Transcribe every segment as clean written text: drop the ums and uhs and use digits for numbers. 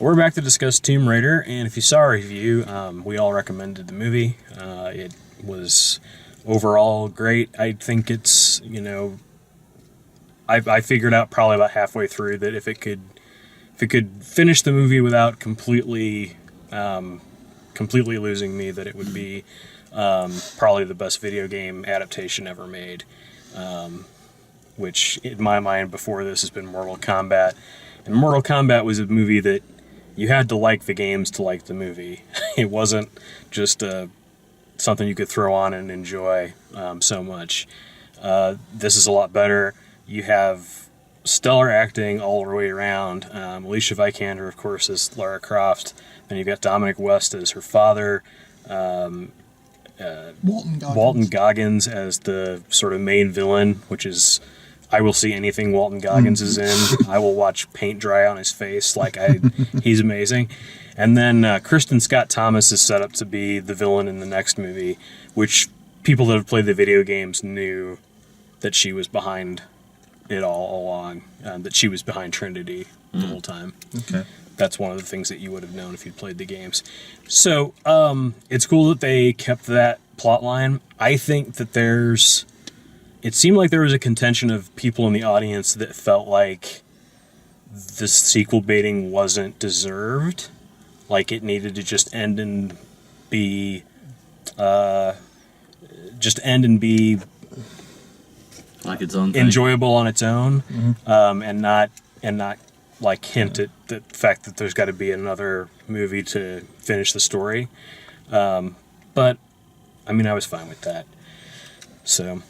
We're back to discuss Tomb Raider, and if you saw our review, we all recommended the movie. It was overall great. I think it's, I figured out probably about halfway through that if it could finish the movie without completely losing me, that it would be probably the best video game adaptation ever made. Which, in my mind, before this has been Mortal Kombat. And Mortal Kombat was a movie that you had to like the games to like the movie. It wasn't just something you could throw on and enjoy so much. This is a lot better. You have stellar acting all the way around. Alicia Vikander, of course, as Lara Croft. Then you've got Dominic West as her father. Walton Goggins as the sort of main villain, which is... I will see anything Walton Goggins is in. I will watch paint dry on his face. He's amazing. And then Kristen Scott Thomas is set up to be the villain in the next movie, which people that have played the video games knew that she was behind it all along, that she was behind Trinity the whole time. Okay. That's one of the things that you would have known if you'd played the games. So it's cool that they kept that plot line. I think that it seemed like there was a contention of people in the audience that felt like the sequel baiting wasn't deserved. Like it needed to just end and be like its own thing. Enjoyable on its own, and not like hint at the fact that there's got to be another movie to finish the story. But I mean, I was fine with that. So.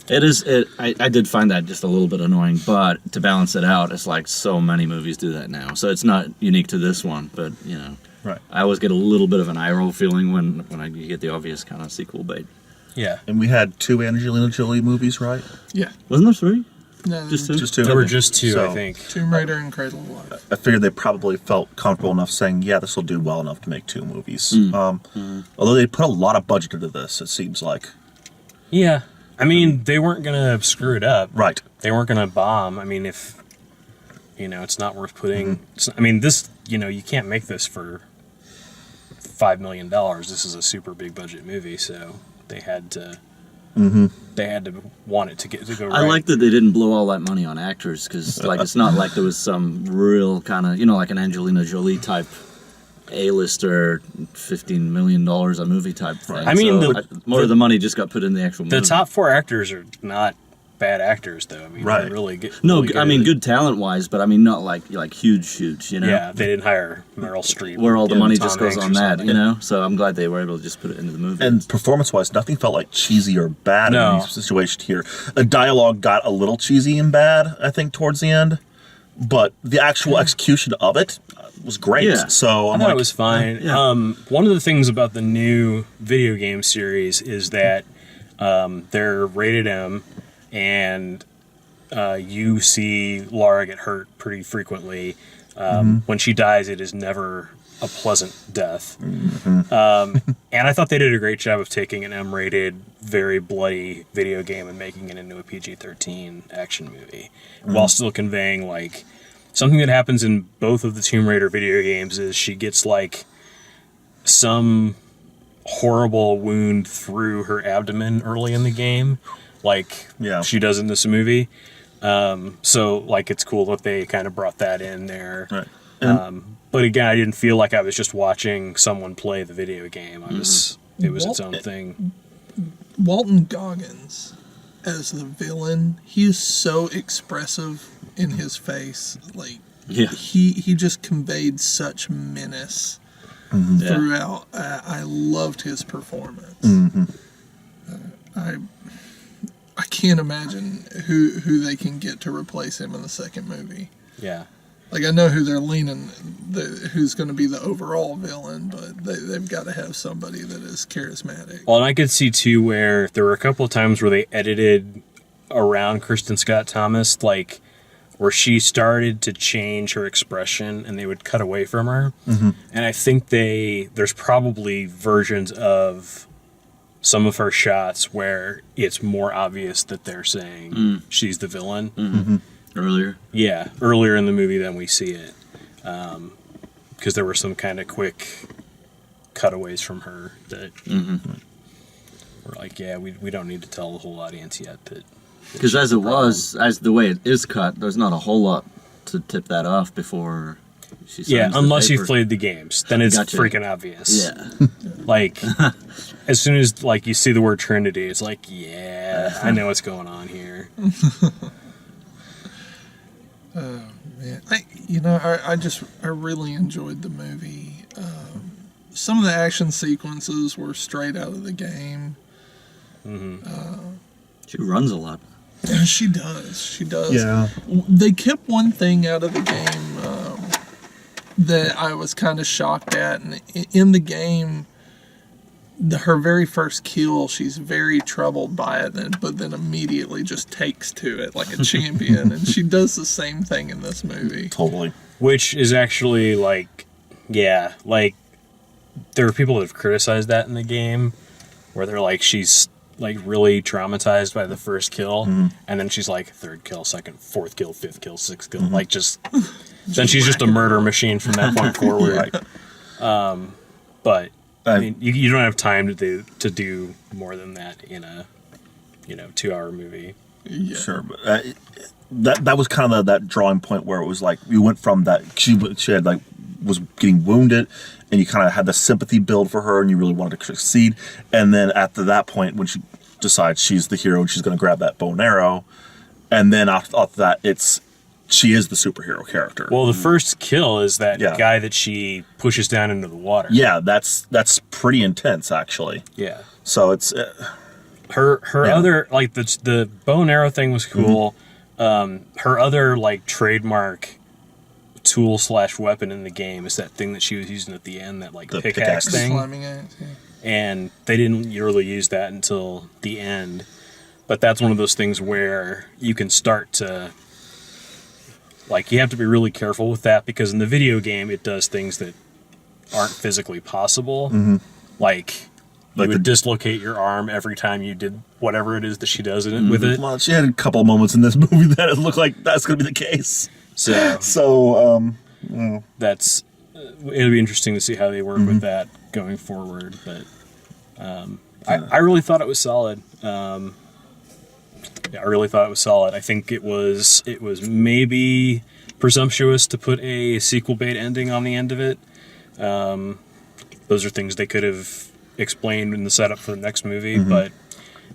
I did find that just a little bit annoying, but to balance it out, it's like so many movies do that now. So it's not unique to this one, but, Right. I always get a little bit of an eye roll feeling when you get the obvious kind of sequel bait. Yeah. And we had 2 Angelina Jolie movies, right? Yeah. Wasn't there 3? No, Just 2? Just 2? There were just 2, So, I think. Tomb Raider and Cradle of Life. I figured they probably felt comfortable enough saying, yeah, this will do well enough to make 2 movies. Although they put a lot of budget into this, it seems like. Yeah. I mean, they weren't going to screw it up. Right. They weren't going to bomb. I mean, if, it's not worth putting... I mean, this, you can't make this for $5 million. This is a super big budget movie, so they had to... They had to want it to go right. I like that they didn't blow all that money on actors, because it's not like there was some real kind of, like an Angelina Jolie type A-lister, $15 million a movie type thing. I mean, more of the money just got put in the actual movie. The top 4 actors are not bad actors, though. I mean, Right. they're really good. No, really I mean, good talent-wise, but I mean, not like huge, Yeah, they didn't hire Meryl Streep. Where all the and money Tom just goes Hanks on or that, something. So I'm glad they were able to just put it into the movie. And performance-wise, nothing felt like cheesy or bad in any situation here. The dialogue got a little cheesy and bad, I think, towards the end. But the actual execution of it was great. Yeah. So I thought it was fine. One of the things about the new video game series is that they're rated M, and you see Lara get hurt pretty frequently. When she dies, it is never a pleasant death. And I thought they did a great job of taking an M-rated, very bloody video game and making it into a PG-13 action movie, while still conveying, something that happens in both of the Tomb Raider video games is she gets, some horrible wound through her abdomen early in the game, she does in this movie. So, it's cool that they kind of brought that in there. Right. But again, I didn't feel like I was just watching someone play the video game. It was its own thing. Walton Goggins as the villain, he is so expressive in his face. He just conveyed such menace throughout. I loved his performance. I can't imagine who they can get to replace him in the second movie. Yeah. I know who they're leaning, who's going to be the overall villain, but they've got to have somebody that is charismatic. Well, and I could see, too, where there were a couple of times where they edited around Kristen Scott Thomas, where she started to change her expression and they would cut away from her. And I think there's probably versions of some of her shots where it's more obvious that they're saying she's the villain. Earlier? Yeah, earlier in the movie than we see it. because there were some kind of quick cutaways from her that were like, yeah, we don't need to tell the whole audience yet that. Because as the way it is cut, there's not a whole lot to tip that off before she signs unless the you've paper. played the games, then it's Gotcha. freaking obvious. Yeah. Like, as soon as like you see the word Trinity, it's like, yeah, I know what's going on here. Man, I really enjoyed the movie. Some of the action sequences were straight out of the game. She runs a lot. She does. Yeah. They kept one thing out of the game that I was kind of shocked at, and in the game, her very first kill, she's very troubled by it, but then immediately just takes to it like a champion, and she does the same thing in this movie. Totally. Which is actually like, yeah, like there are people that have criticized that in the game, where they're like, she's like really traumatized by the first kill, and then she's like third kill, second, fourth kill, fifth kill, sixth kill, like just then she's just a murder machine from that point forward. But I mean, you don't have time to do more than that in a 2-hour movie. Yeah. Sure, but that was kind of that drawing point where it was like we went from that she had like was getting wounded, and you kind of had the sympathy build for her, and you really wanted to succeed, and then after that point when she decides she's the hero and she's going to grab that bow and arrow, and then after that she is the superhero character. Well, the first kill is that guy that she pushes down into the water. Yeah, that's pretty intense actually. Yeah. So it's her other like the bow and arrow thing was cool. Her other like trademark tool / weapon in the game is that thing that she was using at the end, that like The pickaxe pickaxe. thing. Slamming axe, yeah. And they didn't really use that until the end. But that's one of those things where you can start to like, you have to be really careful with that, because in the video game it does things that aren't physically possible. Like you would dislocate your arm every time you did whatever it is that she does in it with it. well, she had a couple of moments in this movie that it looked like that's going to be the case. So that's it'll be interesting to see how they work with that going forward. But I really thought it was solid. I really thought it was solid. I think it was maybe presumptuous to put a sequel bait ending on the end of it. Those are things they could have explained in the setup for the next movie, but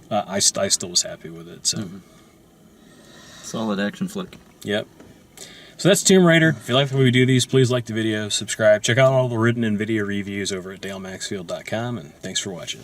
I still was happy with it. So Solid action flick. Yep. So that's Tomb Raider. If you like the way we do these, please like the video, subscribe, check out all the written and video reviews over at dalemaxfield.com, and thanks for watching.